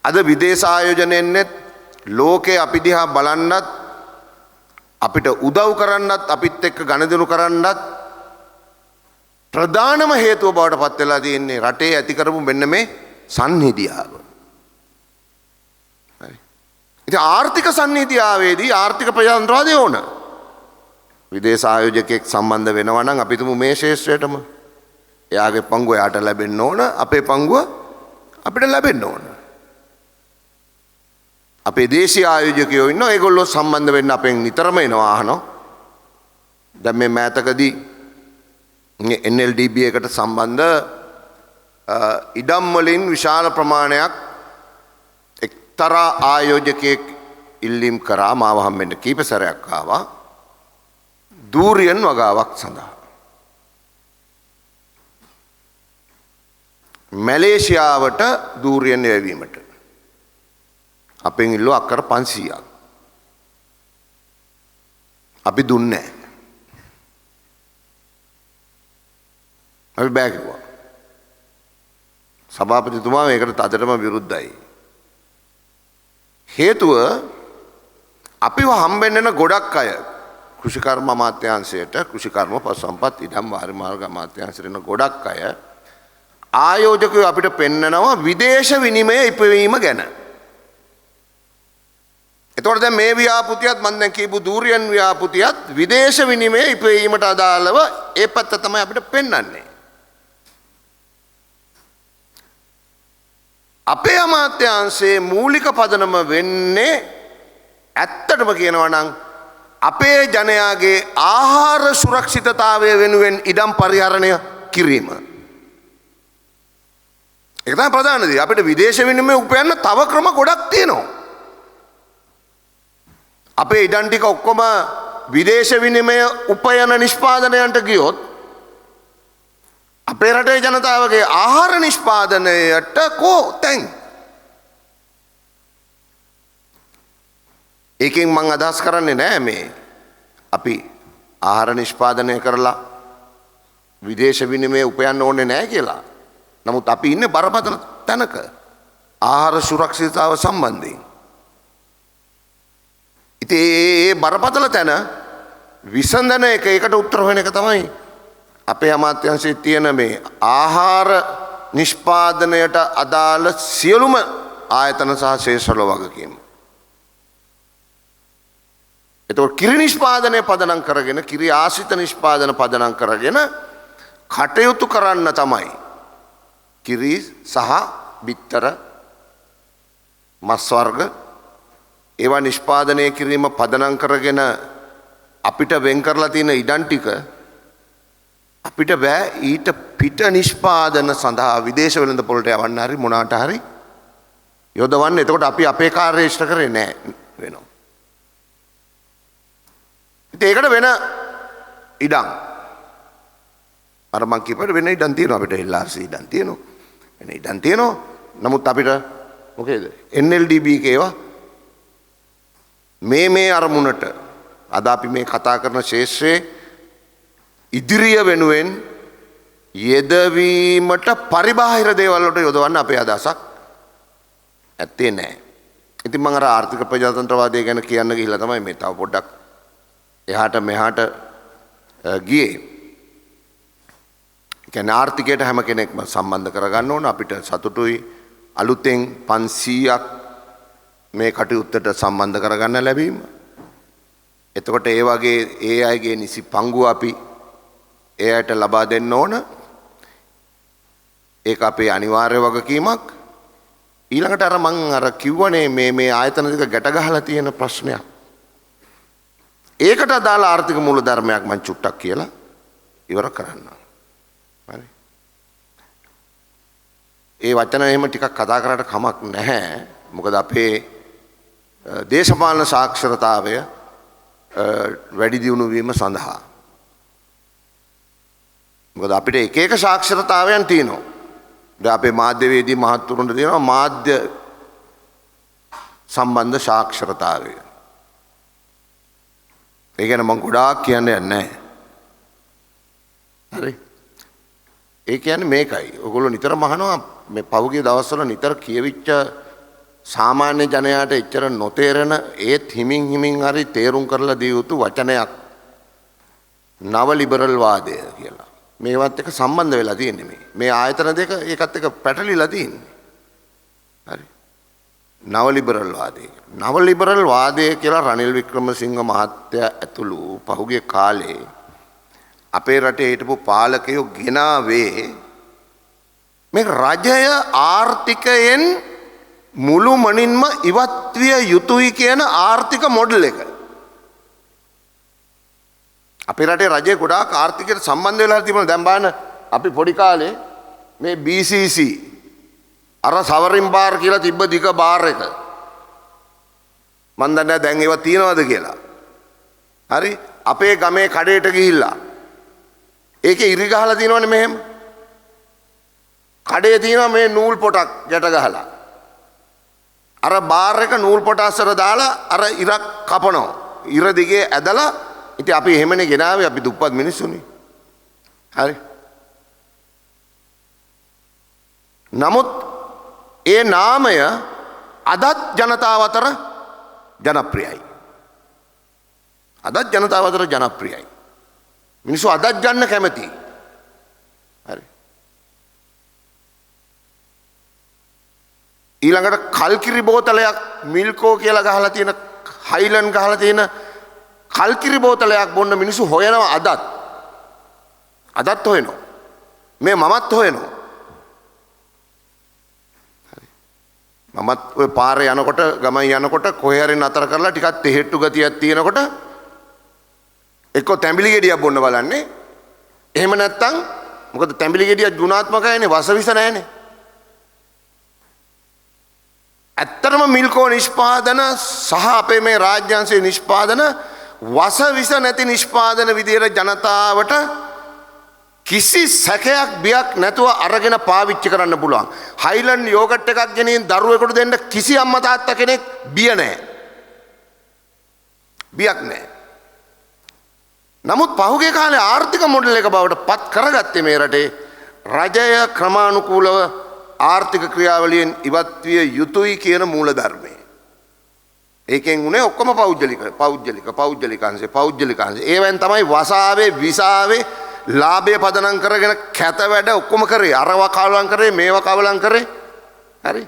අද විදේශ ආයෝජනයෙන්නේ ලෝකේ අපි දිහා බලන්නත් අපිට උදව් කරන්නත් අපිත් එක්ක ගනුදෙනු කරන්නත් ප්‍රධානම හේතුව බවට පත් වෙලා තියෙන්නේ රටේ ඇති කරපු මෙන්න මේ සංහිඳියාව. හරි. ඉතින් ආර්ථික සංහිඳියාවේදී ආර්ථික ප්‍රජාතන්ත්‍රවාදය ඕන. විදේශ ආයෝජකයෙක් සම්බන්ධ වෙනවා නම් අපි තුමු මේ ශේෂ්ත්‍රයටම එයාගේ පංගුව එයාට ලැබෙන්න ඕන, අපේ පංගුව අපිට ලැබෙන්න ඕන. අපේ දේශීය ආයෝජකයෝ ඉන්නවා, ඒගොල්ලෝ සම්බන්ධ වෙන්න අපෙන් නිතරම එනවා අහනවා. දැන් මේ මෑතකදී NLDB එකට සම්බන්ධ ඉඩම් වලින් විශාල ප්‍රමාණයක් එක්තරා ආයෝජකයෙක් ඉල්ලීම් කරා මාව හම්බෙන්න කීප සැරයක් ආවා දූරියන් වගාවක් සඳහා. මැලේසියාවට දූරියන් යැවීමට අපෙන් ඉල්ලුව අක්කර 500ක්. අපි දුන්නේ නැහැ. අපි බෑ කිව්වා. සභාපතිතුමා මේකට තදටම විරුද්ධයි. හේතුව අපිව හම්බෙන්න ගොඩක් අය කෘෂිකර්ම අමාත්‍යාංශයට, කෘෂිකර්ම පශුසම්පත් ඉඩම් වාරි මාර්ග අමාත්‍යාංශයට ගොඩක් අය ආයෝජකයෝ අපිට පෙන්නනවා විදේශ විනිමය ඉපවීම ගැන. එතකොට දැන් මේ ව්‍යාපෘතියත් මම දැන් කියපු දූරියන් ව්‍යාපෘතියත් විදේශ විනිමය ඉපවීමට අදාළව ඒ පැත්ත තමයි අපිට පෙන්වන්නේ. අපේ අමාත්‍යාංශයේ මූලික පදනම වෙන්නේ ඇත්තටම කියනවා නම් අපේ ජනයාගේ ආහාර සුරක්ෂිතතාවය වෙනුවෙන් ඉඩම් පරිහරණය කිරීම. ඒක තමයි ප්‍රධාන දේ. අපිට විදේශ විනිමය උපයන්න තව ක්‍රම ගොඩක් තියෙනවා. අපේ ඉඩම් ටික ඔක්කොම විදේශ විනිමය උපයන නිෂ්පාදනයන්ට ගියොත් අපේ රටේ ජනතාවගේ ආහාර නිෂ්පාදනයට කෝ තැන්. ඒකෙන් මං අදහස් කරන්නේ නෑ මේ අපි ආහාර නිෂ්පාදනය කරලා විදේශ විනිමය උපයන්න ඕනේ නෑ කියලා. නමුත් අපි ඉන්නේ බරපතල තැනක ආහාර සුරක්ෂිතතාව සම්බන්ධයෙන්. ඉතින් ඒ බරපතල තැන විසඳන ඒකට උත්තර හොයන එක තමයි අපේ අමාත්‍යාංශයේ තියෙන මේ ආහාර නිෂ්පාදනයට අදාළ සියලුම ආයතන සහ ශේෂ්ත්‍රවල වගකීම. එතකොට කිරි නිෂ්පාදනය පදනම් කරගෙන, කිරි ආශ්‍රිත නිෂ්පාදන පදනම් කරගෙන කටයුතු කරන්න තමයි කිරි සහ බිත්තර මස් වර්ග ඒවා නිෂ්පාදනය කිරීම පදනම් කරගෙන අපිට වෙන් කරලා තියෙන ඉඩම් ටික අපිට බෑ ඊට පිට නිෂ්පාදන සඳහා විදේශ වෙළඳ පොළට යවන්න හරි මොනාට හරි යොදවන්න. එතකොට අපි අපේ කාර්යය ඉෂ්ට කරේ නෑ වෙනවා. ඉතින් ඒකට වෙන ඉඩම් අර මං කියපුවට වෙන ඉඩම් තියෙනවා. අපිට LRC ඉඩම් තියෙනවා. වෙන ඉඩම් තියෙනවා. නමුත් අපිට මොකේද NLDB කේවා මේ අරමුණට අද අපි මේ කතා කරන ශේෂ්ත්‍රයේ ඉදිරිය වෙනුවෙන් යෙදවීමට පරිබාහිර දේවල් වලට යොදවන්න අපේ අදහසක් ඇත්තේ නැහැ. ඉතින් මම අර ආර්ථික ප්‍රජාතන්ත්‍රවාදය ගැන කියන්න ගිහිල්ලා තමයි මේ තව පොඩ්ඩක් එහාට මෙහාට ගියේ. කියන්නේ ආර්ථිකයට හැම කෙනෙක්ම සම්බන්ධ කරගන්න ඕන. අපිට සතුටුයි අලුතෙන් 500ක් මේ කටයුත්තට සම්බන්ධ කරගන්න ලැබීම. එතකොට ඒ වගේ ඒ අයගේ නිසි පංගුව අපි ඒ අයට ලබා දෙන්න ඕන. ඒක අපේ අනිවාර්ය වගකීමක්. ඊළඟට අර මං අර කිව්වනේ මේ ආයතන දෙක ගැට ගහලා තියෙන ප්‍රශ්නයක්. ඒකට අදාළ ආර්ථික මූලධර්මයක් මං චුට්ටක් කියලා ඉවර කරන්න. හරි. ඒ වචන එහෙම ටිකක් කතා කරාට කමක් නැහැ. මොකද අපේ දේශපාලන සාක්ෂරතාවය වැඩි දියුණු වීම සඳහා. මොකද අපිට එක එක සාක්ෂරතාවයන් තියෙනවා. දැන් අපේ මාධ්‍යවේදී මහත්තුරුන්ට තියෙනවා මාධ්‍ය සම්බන්ධ සාක්ෂරතාවය. ඒ ගැන මම ගොඩාක් කියන්න යන්නේ නැහැ. හරි. ඒ කියන්නේ මේකයි. ඔයගොල්ලෝ නිතරම අහනවා මේ පහුගිය දවස්වල නිතර කියවිච්ච සාමාන්‍ය ජනයාට එච්චර නොතේරෙන ඒත් හිමින් හරි තේරුම් කරලා දිය යුතු වචනයක් නව ලිබරල් වාදය කියලා. මේවත් එක්ක සම්බන්ධ වෙලා තියෙන්නේ මේ ආයතන දෙක ඒකත් එක්ක පැටලිලා තියෙන්නේ. හරි. නව ලිබරල් වාදය. නව ලිබරල් වාදය කියලා රනිල් වික්‍රමසිංහ මහත්තයා ඇතුළු පහුගිය කාලේ අපේ රටේ හිටපු පාලකයෝ ගෙනාවේ මේ රජය ආර්ථිකයෙන් මුළුමනින්ම ඉවත් විය යුතුයි කියන ආර්ථික මොඩල් එක. අපේ රටේ රජය ගොඩාක් ආර්ථිකයට සම්බන්ධ වෙලා තිබුණා. දැන් බලන්න අපි පොඩි කාලේ මේ BCC අර සවරින් බාර් කියලා තිබ්බ දිග බාර් එක. මන් දන්නේ දැන් ඒවා තියනවද කියලා. හරි අපේ ගමේ කඩේට ගිහිල්ලා ඒකේ ඉරි ගහලා තියෙනවනේ මෙහෙම. කඩේ තියෙනවා මේ නූල් පොටක් යට ගහලා. අර බාර් එක නූල් පොට අස්සර දාලා අර ඉරක් කපනවා. ඉර දිගේ ඇදලා ඉතින් අපි එහෙමනේ ගෙනාවේ අපි දුප්පත් මිනිස්සුනේ. හරි. නමුත් ඒ නාමය අදත් ජනතාව අතර ජනප්‍රියයි. අදත් ජනතාව අතර ජනප්‍රියයි. මිනිස්සු අදත් ගන්න කැමතියි. හරි. ඊළඟට කල්කිරි බෝතලයක් මිල්කෝ කියලා ගහලා තියෙන හයිලන්ඩ් ගහලා තියෙන කල්කිරි බෝතලයක් බොන්න මිනිස්සු හොයනවා අදත්. අදත් හොයනවා. මේ මමත් හොයනවා. මමත් ඔය පාරේ යනකොට ගමන් යනකොට කොහේ හරි නතර කරලා ටිකක් තෙහෙට්ටු ගතියක් තියෙනකොට එක්ක තැඹිලි ගෙඩියක් බොන්න බලන්නේ. එහෙම නැත්තම් මොකද තැඹිලි ගෙඩිය ගුණාත්මකයිනේ වසවිස නැහැනේ. ඇත්තටම මිල්කෝ නිෂ්පාදන සහ අපේ මේ රාජ්‍යංශයේ නිෂ්පාදන වසවිස නැති නිෂ්පාදන විදියට ජනතාවට කිසි සැකයක් බියක් නැතුව අරගෙන පාවිච්චි කරන්න පුළුවන්. හයිලන්ඩ් යෝගට් එකක් ගෙනින් දරුවෙකුට දෙන්න කිසි අම්මා තාත්තා කෙනෙක් බිය නැහැ. බියක් නැහැ. නමුත් පහුගිය කාලේ ආර්ථික මොඩල් එක බවට පත් කරගත්තේ මේ රටේ රජය ක්‍රමානුකූලව ආර්ථික ක්‍රියාවලියෙන් ඉවත් විය යුතුයි කියන මූලධර්මය. ඒකෙන් උනේ ඔක්කොම පෞද්ගලිකාංශේ. ඒවෙන් තමයි වසාවේ විසාවේ ලාභය පදනම් කරගෙන කැත වැඩ ඔක්කොම කරේ. අරවා කවලම් කරේ මේවා කවලම් කරේ. හරි.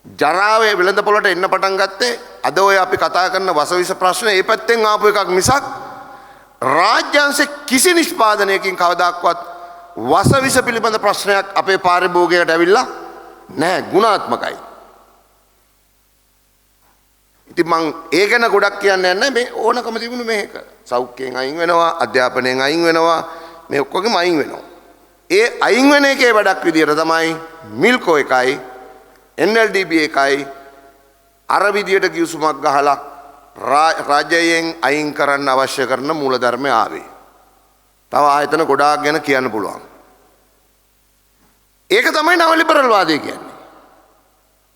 ජරාවේ වෙළඳ පොළට එන්න පටන් ගත්තේ අද ඔය අපි කතා කරන වසවිස ප්‍රශ්න ඒ පැත්තෙන් ආපු එකක් මිසක් රාජ්‍යංශ කිසි නිෂ්පාදනයකින් කවදාක්වත් වසවිස පිළිබඳ ප්‍රශ්නයක් අපේ පාරිභෝගිකයට ඇවිල්ලා නැහැ. ගුණාත්මකයි. ඉතින් මං ඒ ගැන ගොඩක් කියන්නේ නැහැ. මේ ඕනකම තිබුණු මේක සෞඛ්‍යයෙන් අයින් වෙනවා, අධ්‍යාපනයෙන් අයින් වෙනවා, මේ ඔක්කොගෙම අයින් වෙනවා. ඒ අයින් වෙන එකේ වැඩක් විදියට තමයි මිල්කෝ එකයි NLDB එකයි අර විදියට කිව්සුමක් ගහලා රාජ්‍යයෙන් අයින් කරන්න අවශ්‍ය කරන මූලධර්මය ආවේ. තව ආයතන ගොඩාක් ගැන කියන්න පුළුවන්. ඒක තමයි නව ලිබරල් වාදය කියන්නේ.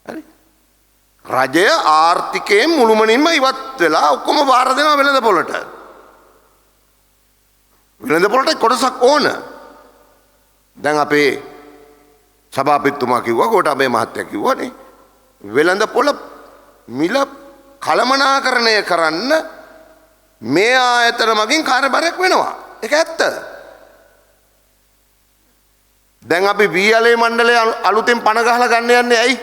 හරි. රජය ආර්ථිකයෙන් මුළුමනින්ම ඉවත් වෙලා ඔක්කොම බාර දෙනවා වෙළඳ පොළට. වෙළඳ පොළට කොටසක් ඕන. දැන් අපේ සභාපතිතුමා කිව්වා, ගෝඨාභය මහත්තයා කිව්වනේ වෙළඳ පොළ මිල කළමනාකරණය කරන්න මේ ආයතන මගින් කාර්යභාරයක් වෙනවා. ඒක ඇත්ත. දැන් අපි වීඇලේ මණ්ඩලය අලුතෙන් පණ ගහලා ගන්න යන්නේ ඇයි?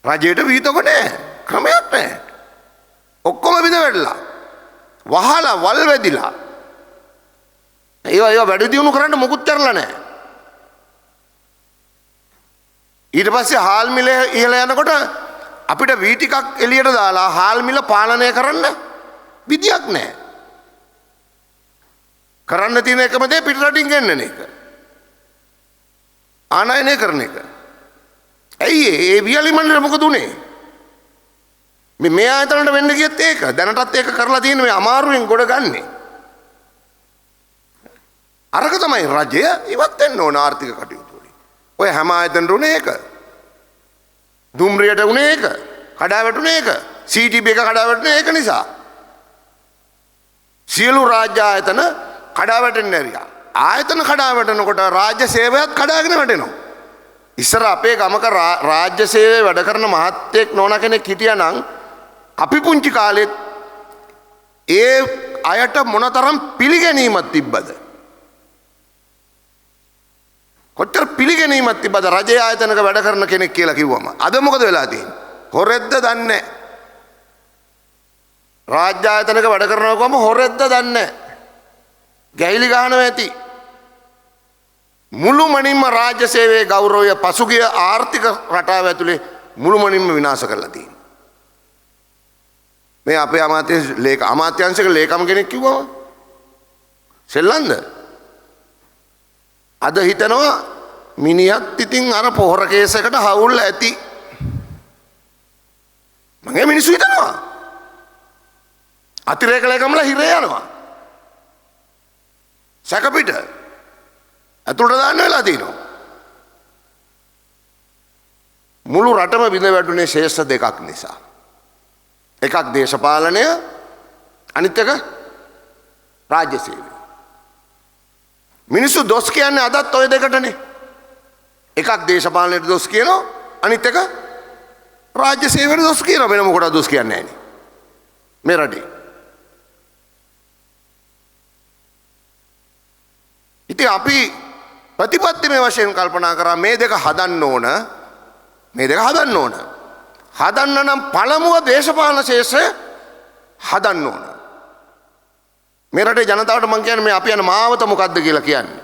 රජයට වීතක නැහැ. ක්‍රමයක් නැහැ. ඔක්කොම බිඳ වැටලා. වහලා වල් වැදිලා. ඒවා වැඩි දියුණු කරන්න මොකුත් කරලා නැහැ. ඊට පස්සේ හාල් මිල ඉහළ යනකොට අපිට වී ටිකක් එළියට දාලා හාල් මිල පාලනය කරන්න විදියක් නැහැ. කරන්න තියෙන එකම දේ පිටරටින් ගෙන්නන එක. ආනයනය කරන එක. ඇයි ඒ වියලි මණ්ඩල මොකද උනේ? මේ ආයතනට වෙන්න ගියත් ඒක දැනටත් ඒක කරලා තියෙන මේ අමාරුවෙන් ගොඩ ගන්නේ. අරක තමයි රජය ඉවත් වෙන්න ඕන ආර්ථික කටයුතු වලින්. ඔය හැම ආයතනට උනේ ඒක. දුම්රියට උනේ ඒක. කඩාවැටුනේ ඒක. CTB එක කඩාවැටුනේ ඒක නිසා. සියලු රාජ්‍ය ආයතන කඩාවැටෙන්න ඇරියා. ආයතන කඩාවැටෙනකොට රාජ්‍ය සේවයත් කඩාගෙන වැටෙනවා. ඉස්සර අපේ ගමක රාජ්‍ය සේවයේ වැඩ කරන මහත්තයෙක් නෝනා කෙනෙක් හිටියා නම් අපි පුංචි කාලෙත් ඒ අයට මොනතරම් පිළිගැනීමක් තිබ්බද? කොච්චර පිළිගැනීමක් තිබ්බද රජයේ ආයතනක වැඩ කරන කෙනෙක් කියලා කිව්වම? අද මොකද වෙලා තියෙන්නේ? හොරෙද්ද දන්නේ නැහැ. රාජ්‍ය ආයතනක වැඩ කරනකොම හොරෙද්ද දන්නේ නැහැ. ගැහිලි ගහනවා ඇති. මුළුමනින්ම රාජ්‍ය සේවයේ ගෞරවය පසුගිය ආර්ථික රටාව ඇතුලේ මුළුමනින්ම විනාශ කරලා තියෙනවා. මේ අපේ අමාත්‍යාංශික ලේකම් කෙනෙක් කිව්වම සෙල්ලම්ද? අද හිතනවා මිනිහත් ඉතින් අර පොහොර කේසයකට හවුල් ඇති. මගේ මිනිස්සු හිතනවා අතිරේක ලේකම්ලා හිරේ යනවා. සැකපිට ඇතුළට දාන්න වෙලා තියෙනවා. මුළු රටම බිඳ වැටුනේ ශේෂ්ඨ දෙකක් නිසා. එකක් දේශපාලනය, අනිත් එක රාජ්‍ය සේවය. මිනිස්සු දොස් කියන්නේ අදත් ඔය දෙකටනේ. එකක් දේශපාලනයට දොස් කියනවා, අනිත් එක රාජ්‍ය සේවයට දොස් කියනවා. වෙන මොකටද දොස් කියන්නේ නැහැ මේ රටේ. ඉතින් අපි ප්‍රතිපත්තිමය වශයෙන් කල්පනා කරා මේ දෙක හදන්න ඕන. හදන්න නම් පළමුව දේශපාලන ශේෂ්ත්‍රය හදන්න ඕන. මේ රටේ ජනතාවට මම කියන්නේ මේ අපි යන මාවත මොකද්ද කියලා කියන්නේ.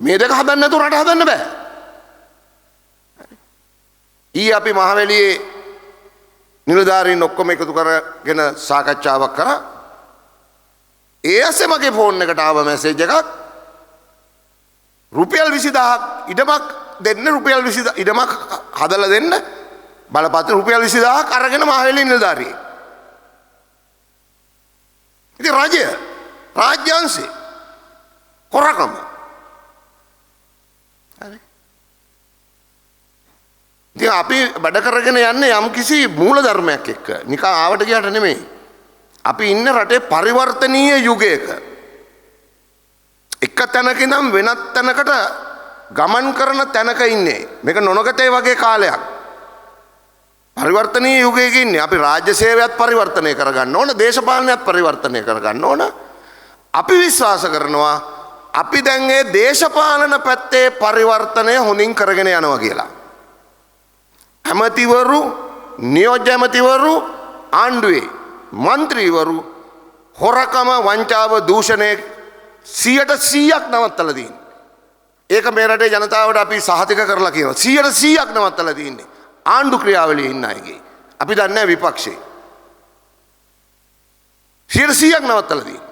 මේ දෙක හදන්න නැතුව රට හදන්න බෑ. අපි මහවැලියේ නිලධාරීන් ඔක්කොම එකතු කරගෙන සාකච්ඡාවක් කරා. ඒ ඇස්සේ මගේ ෆෝන් එකට ආව මැසේජ් එකක්. රුපියල් 20000ක් ඉඩමක් දෙන්න, රුපියල් 20000 ඉඩමක් හදලා දෙන්න බලපත්‍ර රුපියල් 20000ක් අරගෙන මහවැලියේ නිලධාරියෙක්. ඉතින් රාජ්‍යාංශේ කොරකම. හරි. ඉතින් අපි වැඩ කරගෙන යන්නේ යම් කිසි මූල ධර්මයක් එක්ක. නිකන් ආවට ගියට නෙමෙයි. අපි ඉන්න රටේ පරිවර්තනීය යුගයක. එක තැනක ඉඳන් වෙනත් තැනකට ගමන් කරන තැනක ඉන්නේ. මේක නොනගතේ වගේ කාලයක්. පරිවර්තනීය යුගයක ඉන්නේ. අපි රාජ්‍ය සේවයත් පරිවර්තනය කරගන්න ඕන, දේශපාලනයත් පරිවර්තනය කරගන්න ඕන. අපි විශ්වාස කරනවා අපි දැන් මේ දේශපාලන පැත්තේ පරිවර්තනය හොඳින් කරගෙන යනවා කියලා. ඇමතිවරු, නියෝජ්‍ය ඇමතිවරු, ආණ්ඩුවේ මන්ත්‍රීවරු හොරකම, වංචාව, දූෂණය 100%ක් නවත්තලා තියෙනවා. ඒක මේ රටේ ජනතාවට අපි සහතික කරලා කියනවා. 100%ක් නවත්තලා තියෙන්නේ ආණ්ඩු ක්‍රියාවලියේ ඉන්න අයගේ. අපි දන්නේ නැහැ විපක්ෂේ 100%ක් නවත්තලා තියෙනවා.